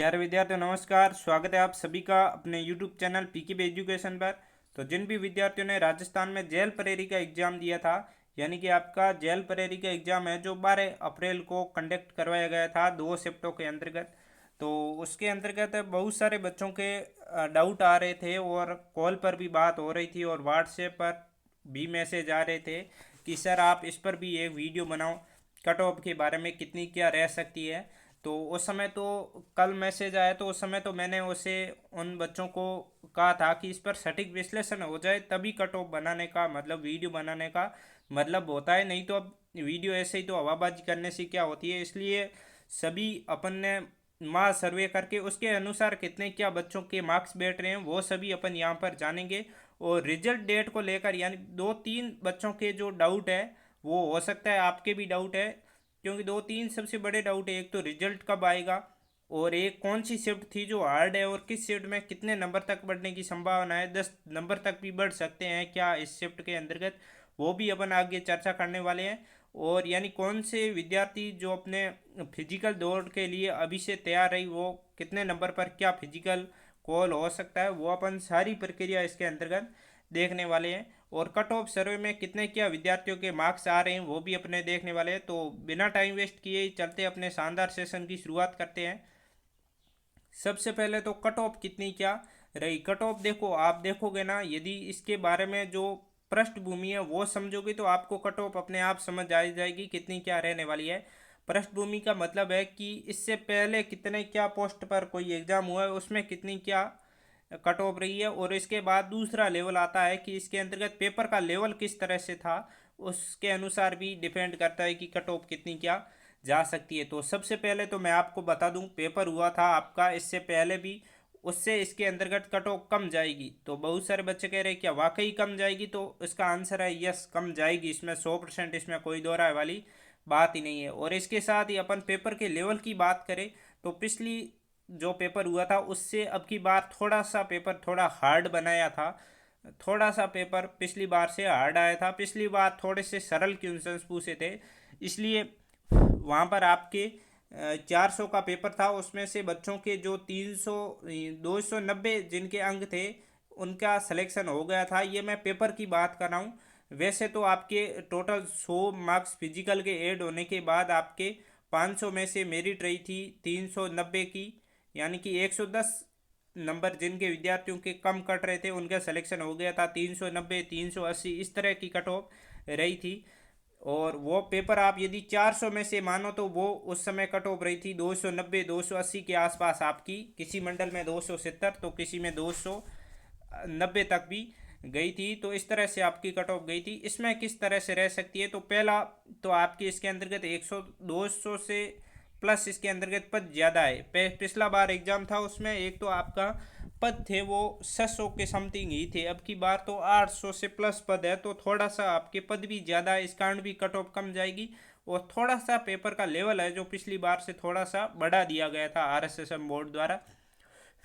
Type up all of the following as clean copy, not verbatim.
प्यारे विद्यार्थियों नमस्कार। स्वागत है आप सभी का अपने यूट्यूब चैनल पीकेबी एजुकेशन पर। तो जिन भी विद्यार्थियों ने राजस्थान में जेल प्रेरी का एग्ज़ाम दिया था, यानी कि आपका जेल प्रेरी का एग्ज़ाम है जो 12 अप्रैल को कंडक्ट करवाया गया था 2 शिफ्टों के अंतर्गत। तो उसके अंतर्गत बहुत सारे बच्चों के डाउट आ रहे थे और कॉल पर भी बात हो रही थी और व्हाट्सएप पर भी मैसेज आ रहे थे कि सर आप इस पर भी एक वीडियो बनाओ, कट ऑफ के बारे में कितनी क्या रह सकती है। तो उस समय तो कल मैसेज आया तो उस समय तो मैंने उसे उन बच्चों को कहा था कि इस पर सटीक विश्लेषण हो जाए तभी कट ऑफ बनाने का मतलब वीडियो बनाने का मतलब होता है, नहीं तो अब वीडियो ऐसे ही तो हवाबाजी करने से क्या होती है। इसलिए सभी अपन ने माँ सर्वे करके उसके अनुसार कितने क्या बच्चों के मार्क्स बैठ रहे हैं वो सभी अपन यहाँ पर जानेंगे। और रिजल्ट डेट को लेकर यानी 2-3 बच्चों के जो डाउट है वो हो सकता है आपके भी डाउट है, क्योंकि 2-3 सबसे बड़े डाउट है। एक तो रिजल्ट कब आएगा और एक कौन सी शिफ्ट थी जो हार्ड है और किस शिफ्ट में कितने नंबर तक बढ़ने की संभावना है, 10 नंबर तक भी बढ़ सकते हैं क्या इस शिफ्ट के अंतर्गत, वो भी अपन आगे चर्चा करने वाले हैं। और यानी कौन से विद्यार्थी जो अपने फिजिकल दौड़ के लिए अभी से तैयार रही वो कितने नंबर पर क्या फिजिकल कॉल हो सकता है, वो अपन सारी प्रक्रिया इसके अंतर्गत देखने वाले हैं। और कट ऑफ सर्वे में कितने क्या विद्यार्थियों के मार्क्स आ रहे हैं वो भी अपने देखने वाले हैं। तो बिना टाइम वेस्ट किए ही चलते अपने शानदार सेशन की शुरुआत करते हैं। सबसे पहले तो कट ऑफ कितनी क्या रही। कट ऑफ देखो, आप देखोगे ना, यदि इसके बारे में जो पृष्ठभूमि है वो समझोगे तो आपको कट ऑफ अपने आप समझ आ जाएगी कितनी क्या रहने वाली है। पृष्ठभूमि का मतलब है कि इससे पहले कितने क्या पोस्ट पर कोई एग्जाम हुआ है उसमें कितनी क्या कट ऑफ रही है। और इसके बाद दूसरा लेवल आता है कि इसके अंतर्गत पेपर का लेवल किस तरह से था, उसके अनुसार भी डिपेंड करता है कि कट ऑफ कितनी क्या जा सकती है। तो सबसे पहले तो मैं आपको बता दूं, पेपर हुआ था आपका इससे पहले भी, उससे इसके अंतर्गत कट ऑफ कम जाएगी। तो बहुत सारे बच्चे कह रहे हैं क्या वाकई कम जाएगी, तो इसका आंसर है यस, कम जाएगी। इसमें 100% इसमें कोई दो राय वाली बात ही नहीं है। और इसके साथ ही अपन पेपर के लेवल की बात करें तो पिछली जो पेपर हुआ था उससे अब की बार थोड़ा सा पेपर थोड़ा हार्ड बनाया था। थोड़ा सा पेपर पिछली बार से हार्ड आया था, पिछली बार थोड़े से सरल क्वेश्चंस पूछे थे, इसलिए वहाँ पर आपके 400 का पेपर था, उसमें से बच्चों के जो 300 290 जिनके अंक थे उनका सिलेक्शन हो गया था। ये मैं पेपर की बात कर रहा हूँ। वैसे तो आपके टोटल 100 मार्क्स फिजिकल के ऐड होने के बाद आपके 500 में से मेरिट रही थी 390 की, यानी कि 110 नंबर जिनके विद्यार्थियों के कम कट रहे थे उनका सिलेक्शन हो गया था। 390 380 इस तरह की कट ऑफ रही थी। और वो पेपर आप यदि 400 में से मानो तो वो उस समय कट ऑफ रही थी 290 280 के आसपास आपकी, किसी मंडल में 270 तो किसी में 290 तक भी गई थी। तो इस तरह से आपकी कट ऑफ गई थी। इसमें किस तरह से रह सकती है, तो पहला तो आपकी इसके अंतर्गत 100 200 से प्लस इसके अंतर्गत पद ज़्यादा है। पिछला बार एग्जाम था उसमें एक तो आपका पद थे वो 600 के समथिंग ही थे, अब की बार तो 800 से प्लस पद है, तो थोड़ा सा आपके पद भी ज़्यादा है, इस कारण भी कट ऑफ कम जाएगी। और थोड़ा सा पेपर का लेवल है जो पिछली बार से थोड़ा सा बढ़ा दिया गया था आरएसएसएम बोर्ड द्वारा,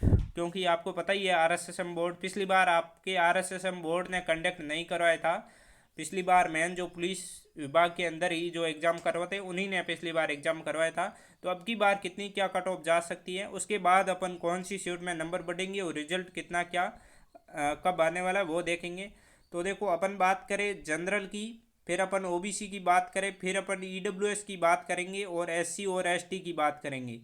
क्योंकि आपको पता ही है आरएसएसएम बोर्ड पिछली बार आपके आरएसएसएम बोर्ड ने कंडक्ट नहीं करवाया था। पिछली बार मेन जो पुलिस विभाग के अंदर ही जो एग्ज़ाम करवाते उन्हीं ने पिछली बार एग्ज़ाम करवाया था। तो अब की बार कितनी क्या कट ऑफ जा सकती है, उसके बाद अपन कौन सी शिफ्ट में नंबर बढ़ेंगे और रिजल्ट कितना क्या कब आने वाला है वो देखेंगे। तो देखो, अपन बात करें जनरल की, फिर अपन ओबीसी की बात करें, फिर अपन ईडब्ल्यूएस की बात करेंगे और एससी और एसटी की बात करेंगे।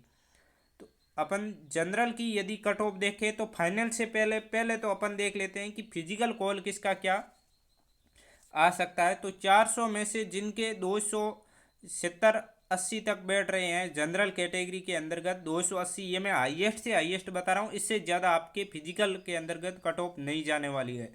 तो अपन जनरल की यदि कट ऑफ देखें तो फाइनल से पहले पहले तो अपन देख लेते हैं कि फिजिकल कॉल किसका क्या आ सकता है। तो 400 में से जिनके 270-80 तक बैठ रहे हैं जनरल कैटेगरी के अंतर्गत 280, ये मैं हाईएस्ट से हाईएस्ट बता रहा हूँ, इससे ज़्यादा आपके फिजिकल के अंतर्गत कट ऑफ नहीं जाने वाली है।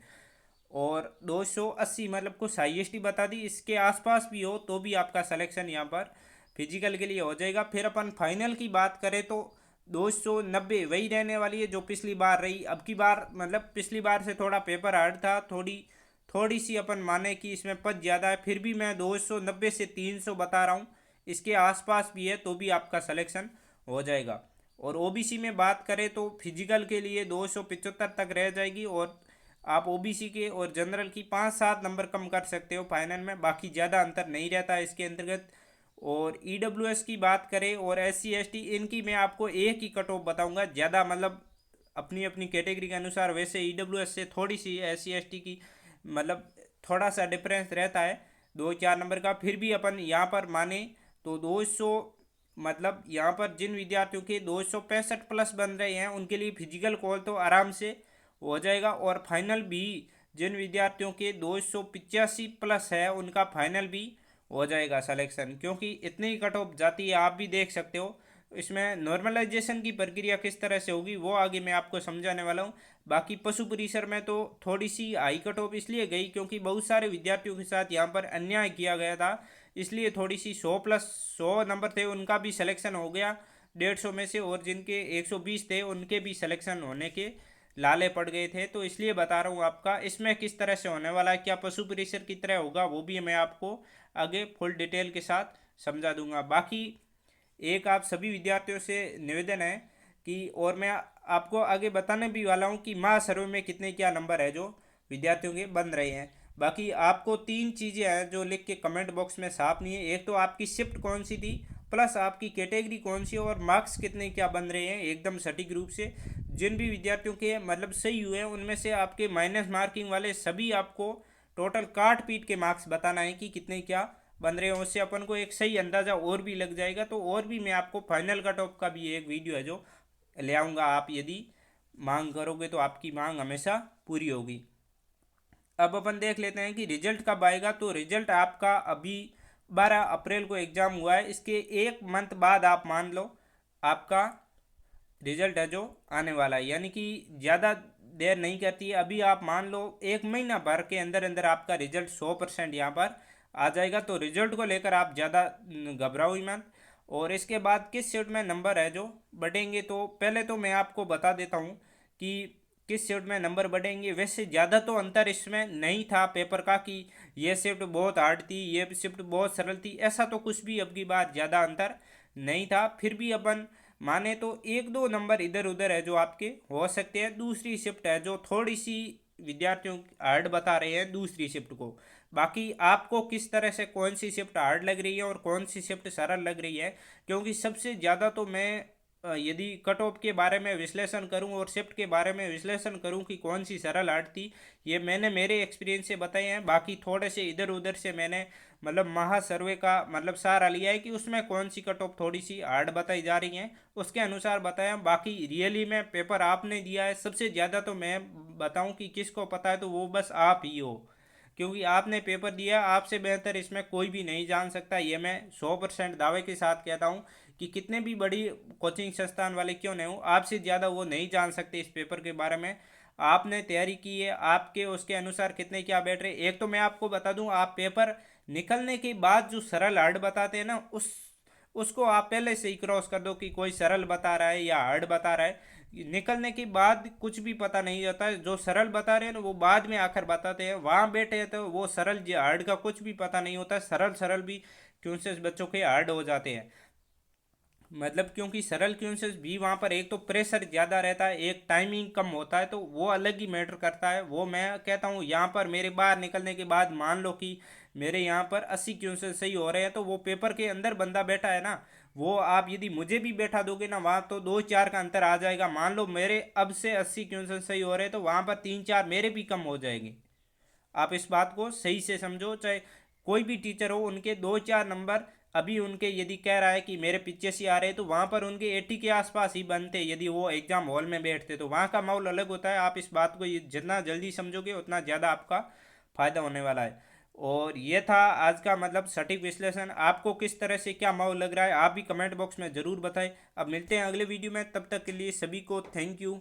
और 280 मतलब कुछ हाईएस्ट ही बता दी, इसके आसपास भी हो तो भी आपका सिलेक्शन यहाँ पर फिजिकल के लिए हो जाएगा। फिर अपन फाइनल की बात करें तो 290 वही रहने वाली है जो पिछली बार रही। अब की बार मतलब पिछली बार से थोड़ा पेपर हार्ड था, थोड़ी थोड़ी सी अपन माने कि इसमें पद ज़्यादा है, फिर भी मैं 290 से 300 बता रहा हूँ, इसके आसपास भी है तो भी आपका सिलेक्शन हो जाएगा। और ओबीसी में बात करें तो फिजिकल के लिए 275 तक रह जाएगी और आप ओबीसी के और जनरल की 5-7 नंबर कम कर सकते हो फाइनल में, बाकी ज़्यादा अंतर नहीं रहता है इसके अंतर्गत। और ईडब्ल्यूएस की बात करें और एससी एसटी, इनकी मैं आपको एक ही कट ऑफ बताऊंगा, ज़्यादा मतलब अपनी अपनी कैटेगरी के अनुसार। वैसे ईडब्ल्यूएस से थोड़ी सी एससी एसटी की मतलब थोड़ा सा डिफरेंस रहता है 2-4 नंबर का। फिर भी अपन यहाँ पर माने तो 200 मतलब यहाँ पर जिन विद्यार्थियों के 265 प्लस बन रहे हैं उनके लिए फिजिकल कॉल तो आराम से हो जाएगा। और फाइनल भी जिन विद्यार्थियों के 285 प्लस है उनका फाइनल भी हो जाएगा सिलेक्शन, क्योंकि इतनी ही कट ऑफ जाती है। आप भी देख सकते हो इसमें नॉर्मलाइजेशन की प्रक्रिया किस तरह से होगी वो आगे मैं आपको समझाने वाला हूँ। बाकी पशु परिसर में तो थोड़ी सी हाई कट ऑफ इसलिए गई क्योंकि बहुत सारे विद्यार्थियों के साथ यहाँ पर अन्याय किया गया था, इसलिए थोड़ी सी 100+100 नंबर थे उनका भी सिलेक्शन हो गया 150 में से, और जिनके 120 थे उनके भी सिलेक्शन होने के लाले पड़ गए थे। तो इसलिए बता रहा हूँ आपका इसमें किस तरह से होने वाला है, क्या पशु परिसर की तरह होगा, वो भी मैं आपको आगे फुल डिटेल के साथ समझा दूंगा। बाकी एक आप सभी विद्यार्थियों से निवेदन है कि, और मैं आपको आगे बताने भी वाला हूँ कि माह सर्वे में कितने क्या नंबर है जो विद्यार्थियों के बन रहे हैं। बाकी आपको 3 चीज़ें हैं जो लिख के कमेंट बॉक्स में साफ नहीं है। एक तो आपकी शिफ्ट कौन सी थी, प्लस आपकी कैटेगरी कौन सी, और मार्क्स कितने क्या बन रहे हैं एकदम सटीक रूप से। जिन भी विद्यार्थियों के मतलब सही हुए हैं उनमें से आपके माइनस मार्किंग वाले सभी आपको टोटल काट पीट के मार्क्स बताना है कि कितने क्या बन रहे हैं। उससे अपन को एक सही अंदाज़ा और भी लग जाएगा। तो और भी मैं आपको फाइनल कट ऑफ का भी एक वीडियो है जो ले आऊँगा, आप यदि मांग करोगे तो आपकी मांग हमेशा पूरी होगी। अब अपन देख लेते हैं कि रिजल्ट कब आएगा। तो रिजल्ट आपका अभी 12 अप्रैल को एग्ज़ाम हुआ है, इसके 1 मंथ बाद आप मान लो आपका रिजल्ट है जो आने वाला है, यानी कि ज़्यादा देर नहीं करती है। अभी आप मान लो 1 महीना भर के अंदर अंदर आपका रिजल्ट 100% यहाँ पर आ जाएगा। तो रिजल्ट को लेकर आप ज़्यादा घबराओ ही मत। और इसके बाद किस शिफ्ट में नंबर है जो बढ़ेंगे, तो पहले तो मैं आपको बता देता हूँ कि किस शिफ्ट में नंबर बढ़ेंगे। वैसे ज़्यादा तो अंतर इसमें नहीं था पेपर का कि ये शिफ्ट बहुत हार्ड थी, ये शिफ्ट बहुत सरल थी, ऐसा तो कुछ भी अब की बार ज़्यादा अंतर नहीं था। फिर भी अपन माने तो 1-2 नंबर इधर उधर है जो आपके हो सकते हैं। दूसरी शिफ्ट है जो थोड़ी सी विद्यार्थियों हार्ड बता रहे हैं दूसरी शिफ्ट को। बाकी आपको किस तरह से कौन सी शिफ्ट हार्ड लग रही है और कौन सी शिफ्ट सरल लग रही है, क्योंकि सबसे ज़्यादा तो मैं यदि कट ऑफ के बारे में विश्लेषण करूं और शिफ्ट के बारे में विश्लेषण करूं कि कौन सी सरल हार्ड थी, ये मैंने मेरे एक्सपीरियंस से बताए हैं। बाकी थोड़े से इधर उधर से मैंने मतलब महा सर्वे का मतलब सहारा लिया है कि उसमें कौन सी कट ऑफ थोड़ी सी हार्ड बताई जा रही हैं उसके अनुसार बताया। बाकी रियली में पेपर आपने दिया है, सबसे ज़्यादा तो मैं बताऊं कि किसको पता है तो वो बस आप ही हो, क्योंकि आपने पेपर दिया। आपसे बेहतर इसमें कोई भी नहीं जान सकता, ये मैं 100% दावे के साथ कहता हूँ कि कितने भी बड़ी कोचिंग संस्थान वाले क्यों नहीं हो, आपसे ज़्यादा वो नहीं जान सकते इस पेपर के बारे में। आपने तैयारी की है, आपके उसके अनुसार कितने क्या बैठ रहे। एक तो मैं आपको बता दूं, आप पेपर निकलने के बाद जो सरल हार्ड बताते हैं ना उसको आप पहले से ही क्रॉस कर दो कि कोई सरल बता रहा है या हार्ड बता रहा है। निकलने के बाद कुछ भी पता नहीं जाता है। जो सरल बता रहे हैं ना वो बाद में आकर बताते हैं, वहाँ बैठे हैं तो वो सरल हार्ड का कुछ भी पता नहीं होता। सरल सरल भी क्वेश्चंस बच्चों के हार्ड हो जाते हैं, मतलब क्योंकि सरल क्वेश्चंस भी वहाँ पर एक तो प्रेशर ज़्यादा रहता है, एक टाइमिंग कम होता है, तो वो अलग ही मैटर करता है। वो मैं कहता हूँ यहाँ पर मेरे बाहर निकलने के बाद मान लो कि मेरे यहाँ पर 80 क्वेश्चन सही हो रहे हैं, तो वो पेपर के अंदर बंदा बैठा है ना, वो आप यदि मुझे भी बैठा दोगे ना वहाँ तो 2-4 का अंतर आ जाएगा। मान लो मेरे अब से 80 क्वेश्चन सही हो रहे हैं तो वहाँ पर 3-4 मेरे भी कम हो जाएंगे। आप इस बात को सही से समझो, चाहे कोई भी टीचर हो उनके 2-4 नंबर अभी उनके यदि कह रहा है कि मेरे 85 आ रहे हैं तो वहाँ पर उनके 80 के आसपास ही बनते यदि वो एग्जाम हॉल में बैठते, तो वहाँ का माहौल अलग होता है। आप इस बात को जितना जल्दी समझोगे उतना ज़्यादा आपका फायदा होने वाला है। और ये था आज का मतलब सटीक विश्लेषण। आपको किस तरह से क्या माहौल लग रहा है आप भी कमेंट बॉक्स में ज़रूर बताएं। अब मिलते हैं अगले वीडियो में, तब तक के लिए सभी को थैंक यू।